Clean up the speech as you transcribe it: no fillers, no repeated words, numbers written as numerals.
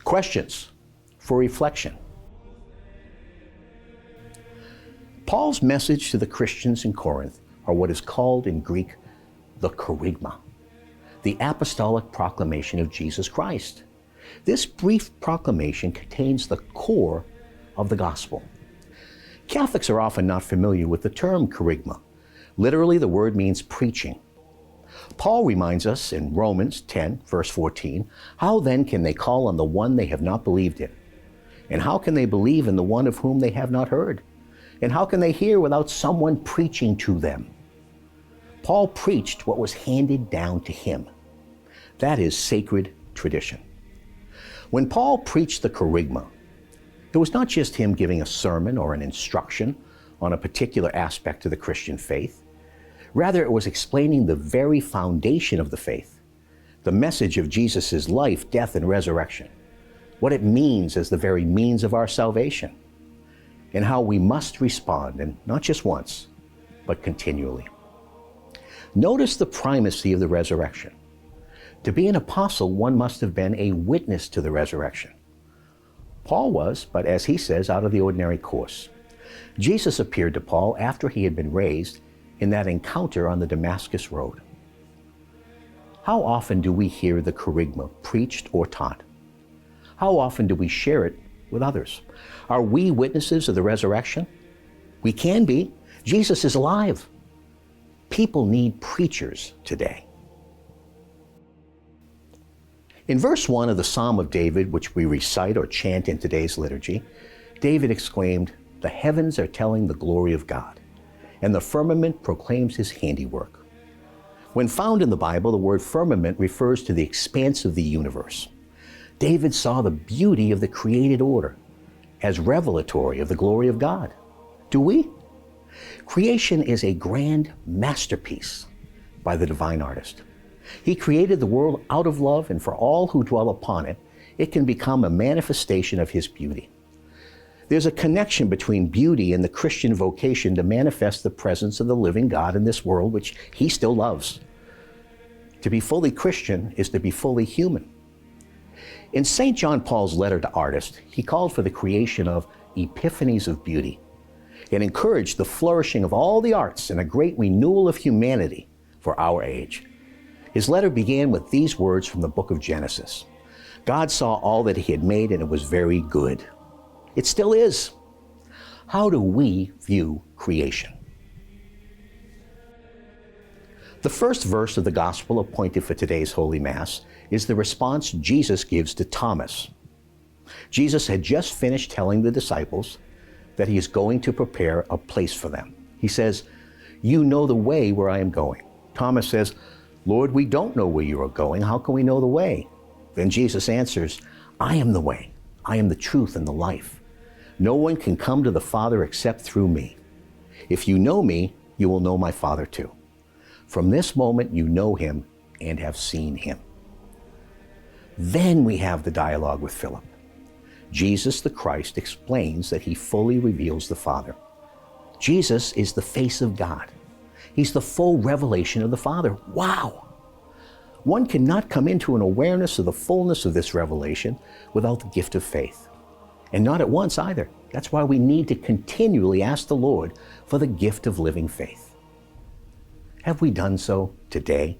Questions for reflection. Paul's message to the Christians in Corinth are what is called in Greek the kerygma, the apostolic proclamation of Jesus Christ. This brief proclamation contains the core of the gospel. Catholics are often not familiar with the term kerygma. Literally, the word means preaching. Paul reminds us in Romans 10, verse 14, how then can they call on the one they have not believed in? And how can they believe in the one of whom they have not heard? And how can they hear without someone preaching to them? Paul preached what was handed down to him. That is sacred tradition. When Paul preached the kerygma, it was not just him giving a sermon or an instruction on a particular aspect of the Christian faith. Rather, it was explaining the very foundation of the faith, the message of Jesus' life, death, and resurrection, what it means as the very means of our salvation, and how we must respond, and not just once, but continually. Notice the primacy of the resurrection. To be an apostle, one must have been a witness to the resurrection. Paul was, but as he says, out of the ordinary course. Jesus appeared to Paul after he had been raised in that encounter on the Damascus road. How often do we hear the kerygma preached or taught? How often do we share it with others? Are we witnesses of the resurrection? We can be. Jesus is alive. People need preachers today. In verse 1 of the Psalm of David, which we recite or chant in today's liturgy, David exclaimed, "The heavens are telling the glory of God, and the firmament proclaims his handiwork." When found in the Bible, the word firmament refers to the expanse of the universe. David saw the beauty of the created order as revelatory of the glory of God. Do we? Creation is a grand masterpiece by the divine artist. He created the world out of love, and for all who dwell upon it, it can become a manifestation of his beauty. There's a connection between beauty and the Christian vocation to manifest the presence of the living God in this world, which he still loves. To be fully Christian is to be fully human. In St. John Paul's letter to artists, he called for the creation of epiphanies of beauty and encouraged the flourishing of all the arts and a great renewal of humanity for our age. His letter began with these words from the book of Genesis. God saw all that he had made, and it was very good. It still is. How do we view creation? The first verse of the gospel appointed for today's Holy Mass is the response Jesus gives to Thomas. Jesus had just finished telling the disciples that he is going to prepare a place for them. He says, "You know the way where I am going." Thomas says, "Lord, we don't know where you are going. How can we know the way?" Then Jesus answers, "I am the way. I am the truth and the life. No one can come to the Father except through me. If you know me, you will know my Father too. From this moment you know him and have seen him." Then we have the dialogue with Philip. Jesus the Christ explains that he fully reveals the Father. Jesus is the face of God. He's the full revelation of the Father. Wow! One cannot come into an awareness of the fullness of this revelation without the gift of faith. And not at once either. That's why we need to continually ask the Lord for the gift of living faith. Have we done so today?